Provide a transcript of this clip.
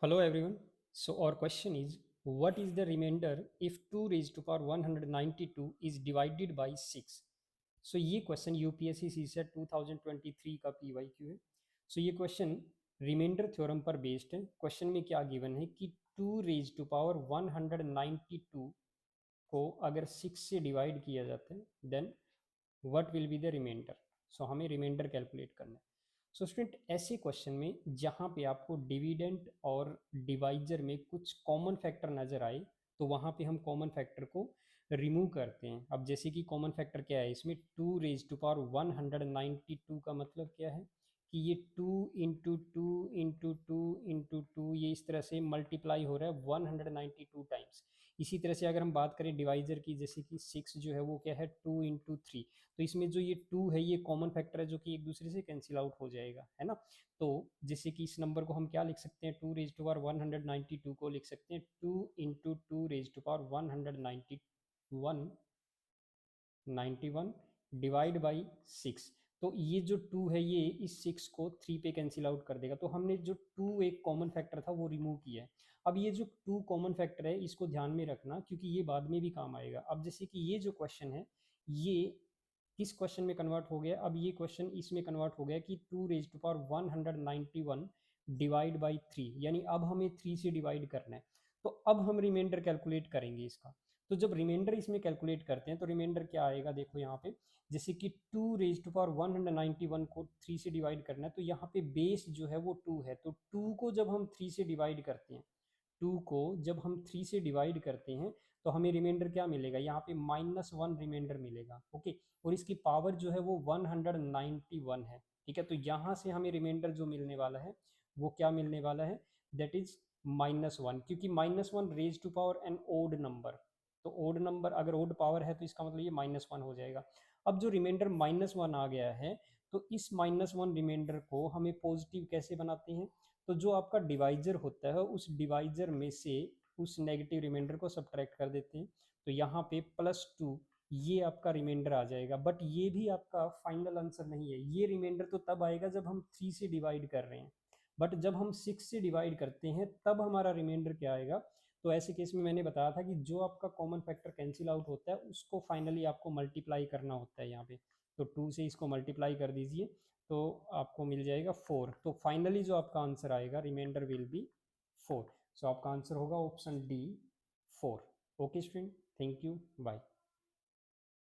Hello everyone. So our question is, what is the remainder if 2 raised to power 192 is divided by 6? So ये question UPSC CSAT 2023 का PYQ है. सो ये question remainder theorem पर based है. Question में क्या given है कि 2 रेज टू पावर 192 को अगर 6 से डिवाइड किया जाता है then what will be the remainder. So हमें रिमाइंडर कैलकुलेट करना है. सो स्टूडेंट ऐसे क्वेश्चन में जहाँ पे आपको डिविडेंड और डिवाइजर में कुछ कॉमन फैक्टर नज़र आए तो वहाँ पे हम कॉमन फैक्टर को रिमूव करते हैं. अब जैसे कि कॉमन फैक्टर क्या है इसमें, 2 रेज टू पावर 192 का मतलब क्या है कि ये 2 into two into two into two ये इस तरह से मल्टीप्लाई हो रहा है 192 टाइम्स. इसी तरह से अगर हम बात करें डिवाइजर की, जैसे कि 6 जो है वो क्या है 2 इंटू थ्री. तो इसमें जो ये 2 है ये कॉमन फैक्टर है जो कि एक दूसरे से कैंसिल आउट हो जाएगा, है ना. तो जैसे कि इस नंबर को हम क्या लिख सकते हैं, 2 रेज टू पावर 192 को लिख सकते हैं 2 into two raise to power 191 divide by 6. तो ये जो 2 है ये इस 6 को 3 पे कैंसिल आउट कर देगा. तो हमने जो 2 एक कॉमन फैक्टर था वो रिमूव किया है. अब ये जो 2 कॉमन फैक्टर है इसको ध्यान में रखना क्योंकि ये बाद में भी काम आएगा. अब जैसे कि ये जो क्वेश्चन है ये किस क्वेश्चन में कन्वर्ट हो गया, अब ये क्वेश्चन इसमें कन्वर्ट हो गया कि 2 raise to power 191 divide by 3, यानी अब हमें 3 से डिवाइड करना है. तो अब हम रिमाइंडर कैलकुलेट करेंगे इसका. तो जब रिमाइंडर इसमें कैलकुलेट करते हैं तो रिमाइंडर क्या आएगा, देखो यहाँ पे जैसे कि 2 रेज टू पावर 191 को 3 से डिवाइड करना है तो यहाँ पे बेस जो है वो 2 है. तो 2 को जब हम 3 से डिवाइड करते हैं, 2 को जब हम 3 से डिवाइड करते हैं तो हमें रिमाइंडर क्या मिलेगा, यहाँ पे -1 रिमाइंडर मिलेगा. ओके. और इसकी पावर जो है वो 191 है. ठीक है. तो यहाँ से हमें रिमाइंडर जो मिलने वाला है वो क्या मिलने वाला है, दैट इज -1, क्योंकि -1 raise to power an odd number. तो ओड नंबर अगर ओड पावर है तो इसका मतलब ये -1 हो जाएगा. अब जो रिमाइंडर -1 आ गया है तो इस -1 रिमाइंडर को हमें पॉजिटिव कैसे बनाते हैं, तो जो आपका डिवाइजर होता है उस डिवाइजर में से उस नेगेटिव रिमाइंडर को सब्ट्रैक्ट कर देते हैं. तो यहाँ पे +2 ये आपका रिमाइंडर आ जाएगा. बट ये भी आपका फाइनल आंसर नहीं है. ये रिमाइंडर तो तब आएगा जब हम 3 से डिवाइड कर रहे हैं, बट जब हम 6 से डिवाइड करते हैं तब हमारा रिमाइंडर क्या आएगा. तो ऐसे केस में मैंने बताया था कि जो आपका कॉमन फैक्टर कैंसिल आउट होता है उसको फाइनली आपको मल्टीप्लाई करना होता है यहाँ पे. तो 2 से इसको मल्टीप्लाई कर दीजिए तो आपको मिल जाएगा 4. तो फाइनली जो आपका आंसर आएगा रिमाइंडर विल बी 4. सो आपका आंसर होगा option D 4. Okay student, thank you, bye.